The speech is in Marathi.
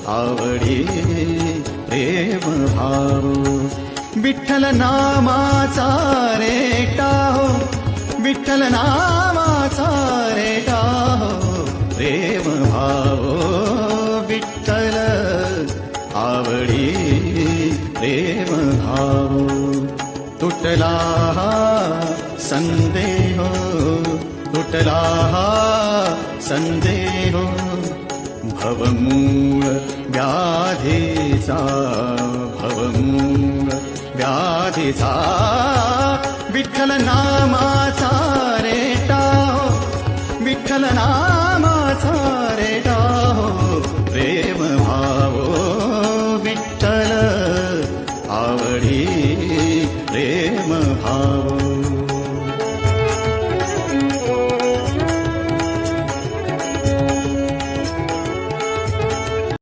आवडी प्रेम भाव विठ्ठल नामाचा रेटा हो विठ्ठल नामाचा रेटा हो प्रेम भाव विठ्ठल आवडी प्रेम भाव तुटला संदेह तुटला संदेह भवमूळ व्याधीचा भवमूळ व्याधीचा विठ्ठल नामा